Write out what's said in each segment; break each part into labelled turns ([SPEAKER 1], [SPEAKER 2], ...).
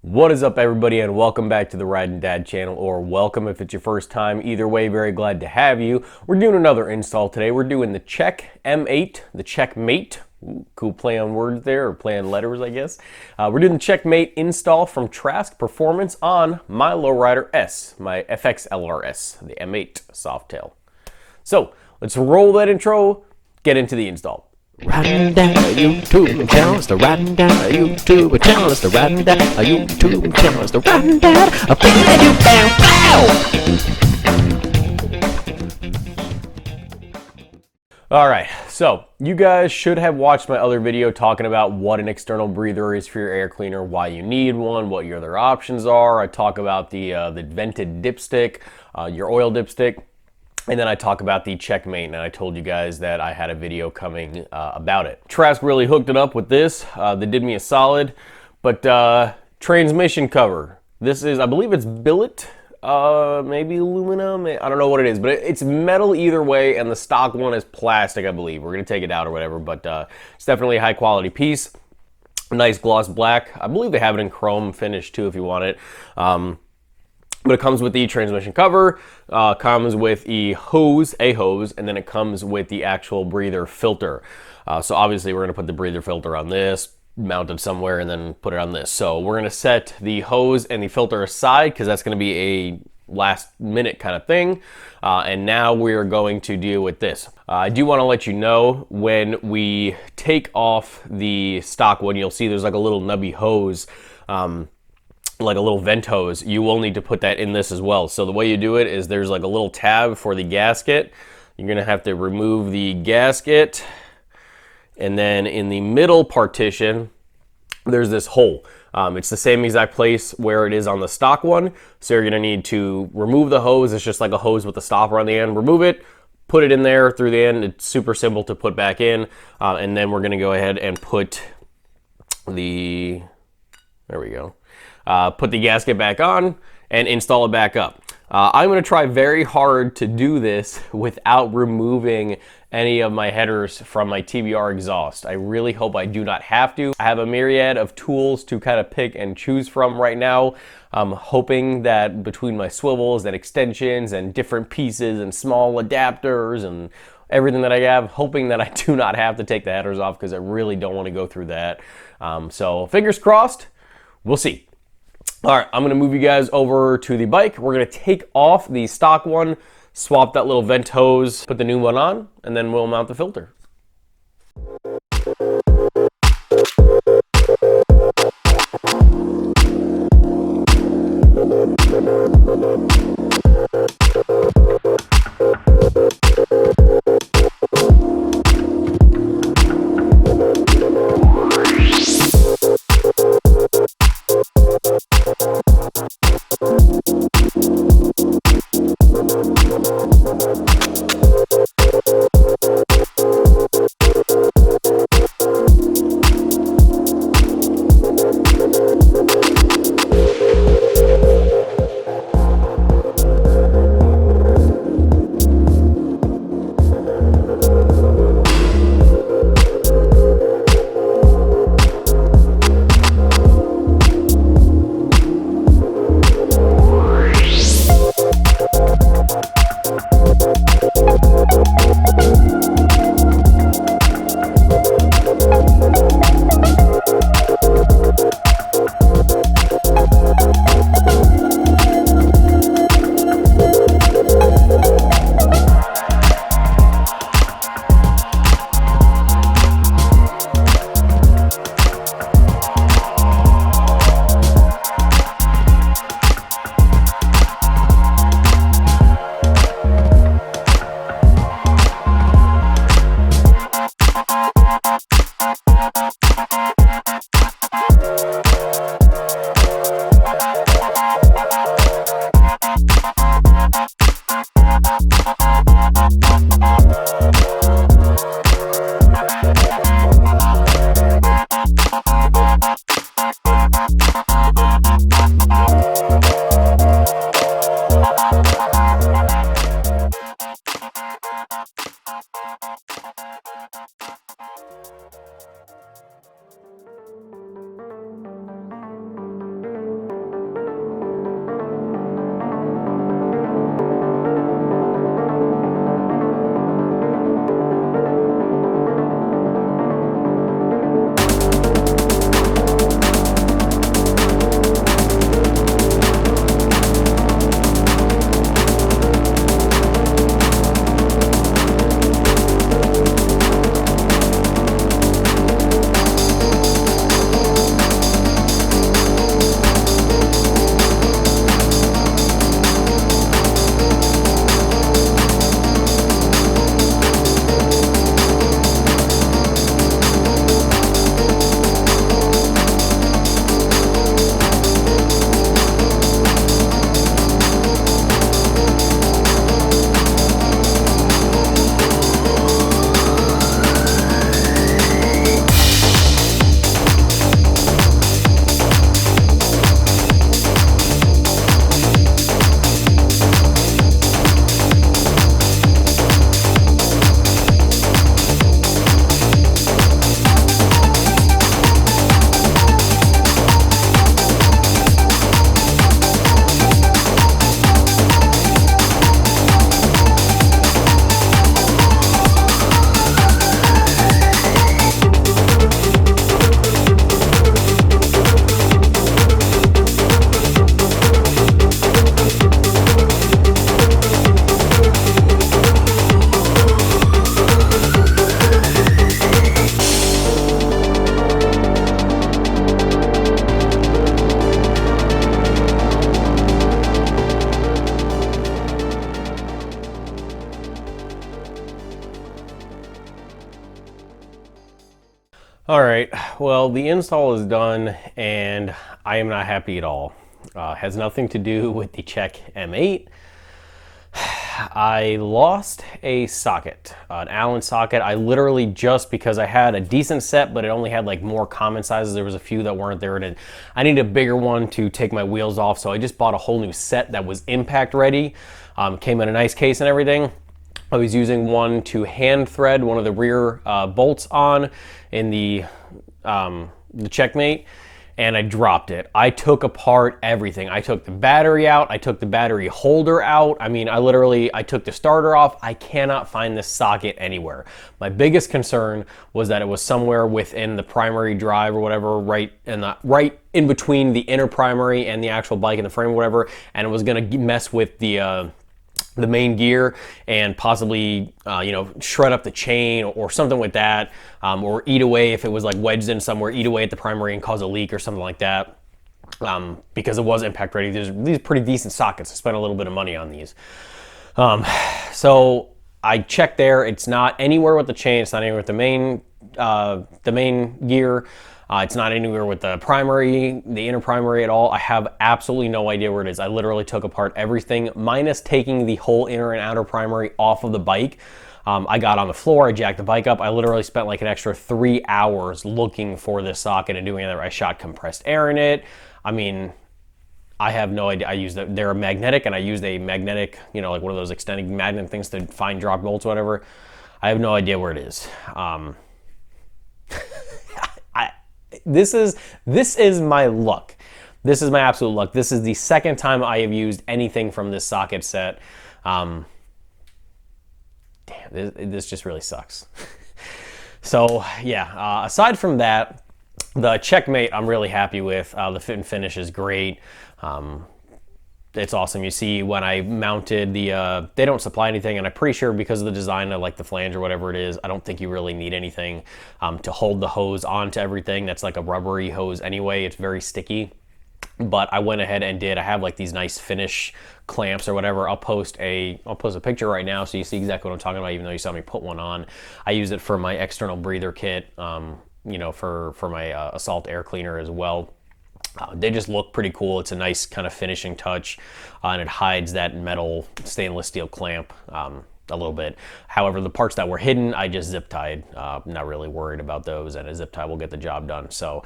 [SPEAKER 1] What is up, everybody, and welcome back to the Riding Dad channel, or welcome if it's your first time. Either way, very glad to have you. We're doing another install today. We're doing the CheckM8, the CheckMate. Ooh, cool play on words there, or play on letters, I guess. We're doing the CheckMate install from TRASK Performance on my lowrider S, my FX LRS, the M8 Softail. So let's roll that intro, get into the install.
[SPEAKER 2] Riding down a YouTube channel, it's the Riding down a YouTube channel, it's the Riding down a YouTube channel, it's the Riding down a video down.
[SPEAKER 1] All right, so you guys should have watched my other video talking about what an external breather is for your air cleaner, why you need one, what your other options are. I talk about the vented dipstick, your oil dipstick. And then I talk about the CheckMate, and I told you guys that I had a video coming about it. TRASK really hooked it up with this. They did me a solid, but transmission cover. This is, I believe it's billet, maybe aluminum. I don't know what it is, but it's metal either way, and the stock one is plastic, I believe. We're gonna take it out or whatever, but it's definitely a high quality piece. Nice gloss black. I believe they have it in chrome finish too if you want it. But it comes with the transmission cover, comes with a hose, and then it comes with the actual breather filter. So obviously we're gonna put the breather filter on this, mount it somewhere, and then put it on this. So we're gonna set the hose and the filter aside because that's gonna be a last minute kind of thing. And now we're going to deal with this. I do wanna let you know when we take off the stock one, you'll see there's like a little nubby hose, like a little vent hose. You will need to put that in this as well. So the way you do it is there's like a little tab for the gasket. You're gonna have to remove the gasket, and then in the middle partition there's this hole. It's the same exact place where it is on the stock one. So you're gonna need to remove the hose. It's just like a hose with a stopper on the end. Remove it, put it in there through the end. It's super simple to put back in, and then we're gonna go ahead and put the, there we go. Put the gasket back on and install it back up. I'm going to try very hard to do this without removing any of my headers from my TBR exhaust. I really hope I do not have to. I have a myriad of tools to kind of pick and choose from right now. I'm hoping that between my swivels and extensions and different pieces and small adapters and everything that I have, hoping that I do not have to take the headers off because I really don't want to go through that. So fingers crossed, we'll see. All right, I'm gonna move you guys over to the bike. We're gonna take off the stock one, swap that little vent hose, put the new one on, and then we'll mount the filter. All right, well, the install is done and I am not happy at all. Has nothing to do with the Check M8. I lost a socket, an Allen socket. I literally, just because I had a decent set, but it only had like more common sizes. There was a few that weren't there, and I needed a bigger one to take my wheels off. So I just bought a whole new set that was impact ready. Came in a nice case and everything. I was using one to hand thread one of the rear bolts on in the CheckM8, and I dropped it. I took apart everything. I took the battery out. I took the battery holder out. I mean, I took the starter off. I cannot find this socket anywhere. My biggest concern was that it was somewhere within the primary drive or whatever, right in between the inner primary and the actual bike and the frame or whatever, and it was gonna mess with the main gear and possibly shred up the chain or something with that, or eat away if it was like wedged in somewhere, eat away at the primary and cause a leak or something like that, because it was impact ready. There's these pretty decent sockets. I spent a little bit of money on these. So I checked there. It's not anywhere with the chain. It's not anywhere with the main gear. It's not anywhere with the primary, the inner primary at all. I have absolutely no idea where it is. I literally took apart everything, minus taking the whole inner and outer primary off of the bike. I got on the floor, I jacked the bike up. I literally spent like an extra 3 hours looking for this socket and doing it. I shot compressed air in it. I mean, I have no idea. They're magnetic, and I used a magnetic, like one of those extending magnet things to find drop bolts or whatever. I have no idea where it is. This is my luck. This is my absolute luck. This is the second time I have used anything from this socket set. Damn, this just really sucks. So yeah, aside from that, the CheckM8 I'm really happy with. The fit and finish is great. It's awesome. You see when I mounted the, they don't supply anything, and I'm pretty sure because of the design of like the flange or whatever it is, I don't think you really need anything to hold the hose onto everything. That's like a rubbery hose anyway. It's very sticky. But I went ahead and I have like these nice finish clamps or whatever. I'll post a picture right now so you see exactly what I'm talking about, even though you saw me put one on. I use it for my external breather kit, for my Assault air cleaner as well. They just look pretty cool. It's a nice kind of finishing touch, and it hides that metal stainless steel clamp a little bit. However, the parts that were hidden, I just zip tied. Not really worried about those, and a zip tie will get the job done. So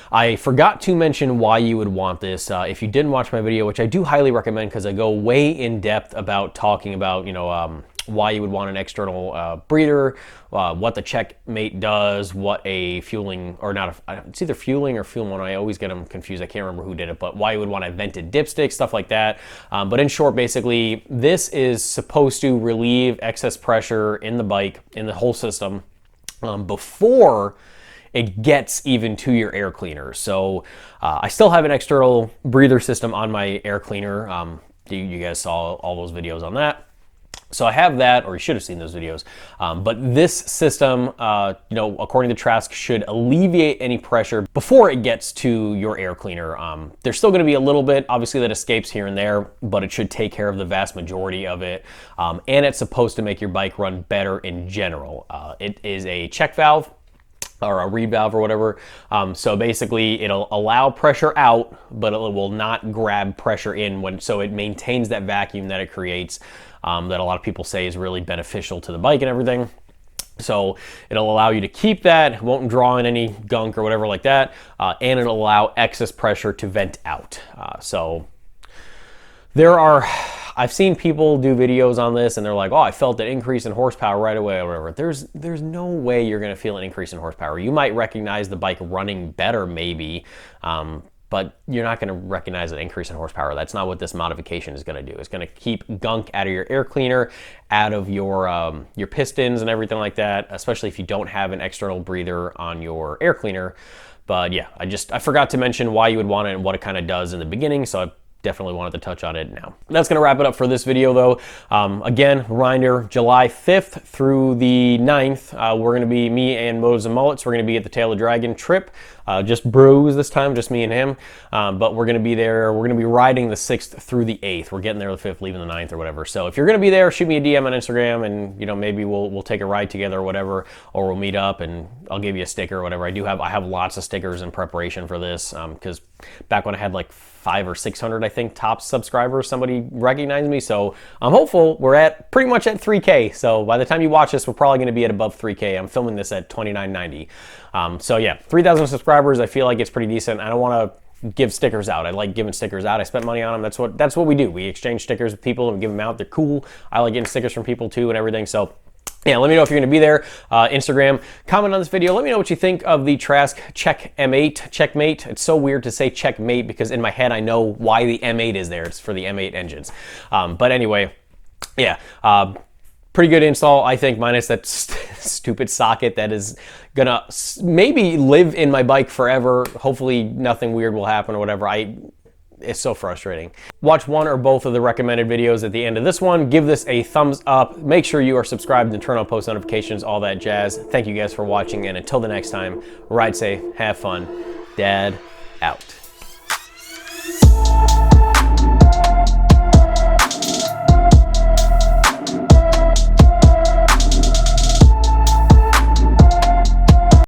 [SPEAKER 1] I forgot to mention why you would want this. If you didn't watch my video, which I do highly recommend because I go way in depth about talking about, why you would want an external breather, what the CheckM8 does, what a fueling, or not, it's either fueling or fuel one. I always get them confused. I can't remember who did it, but why you would want a vented dipstick, stuff like that. But in short, basically, this is supposed to relieve excess pressure in the bike, in the whole system, before it gets even to your air cleaner. So I still have an external breather system on my air cleaner. You guys saw all those videos on that. So I have that, or you should have seen those videos. But this system, according to TRASK, should alleviate any pressure before it gets to your air cleaner. There's still going to be a little bit, obviously, that escapes here and there, but it should take care of the vast majority of it. And it's supposed to make your bike run better in general. It is a check valve, or a reed valve or whatever. So basically it'll allow pressure out, but it will not grab pressure in so it maintains that vacuum that it creates, that a lot of people say is really beneficial to the bike and everything. So it'll allow you to keep that, it won't draw in any gunk or whatever like that, and it'll allow excess pressure to vent out. So I've seen people do videos on this and they're like, oh, I felt an increase in horsepower right away or whatever. There's no way you're gonna feel an increase in horsepower. You might recognize the bike running better maybe, but you're not gonna recognize an increase in horsepower. That's not what this modification is gonna do. It's gonna keep gunk out of your air cleaner, out of your pistons and everything like that, especially if you don't have an external breather on your air cleaner. But yeah, I forgot to mention why you would want it and what it kind of does in the beginning, so I definitely wanted to touch on it now. That's gonna wrap it up for this video though. Again, reminder, July 5th through the 9th, we're gonna be, me and Motos and Mullets, we're gonna be at the Tail of Dragon trip. Just bros this time, just me and him. But we're gonna be there, we're gonna be riding the 6th through the 8th. We're getting there the 5th, leaving the 9th or whatever. So if you're gonna be there, shoot me a DM on Instagram and, you know, maybe we'll take a ride together or whatever, or we'll meet up and I'll give you a sticker or whatever. I have lots of stickers in preparation for this, because back when I had like 500 or 600, I think, top subscribers, somebody recognized me. So I'm hopeful. We're at pretty much at 3K. So by the time you watch this, we're probably going to be at above 3K. I'm filming this at 2990. So yeah, 3,000 subscribers. I feel like it's pretty decent. I don't want to give stickers out. I like giving stickers out. I spent money on them. That's what we do. We exchange stickers with people and give them out. They're cool. I like getting stickers from people too and everything. So yeah, let me know if you're going to be there. Instagram, comment on this video. Let me know what you think of the TRASK CHECKM8. Checkmate. It's so weird to say checkmate because in my head I know why the M8 is there. It's for the M8 engines. But anyway, yeah, pretty good install, I think, minus that stupid socket that is gonna maybe live in my bike forever. Hopefully nothing weird will happen or whatever. It's so frustrating. Watch one or both of the recommended videos at the end of this one. Give this a thumbs up. Make sure you are subscribed and turn on post notifications, all that jazz. Thank you guys for watching, and until the next time, ride safe, have fun. Dad out.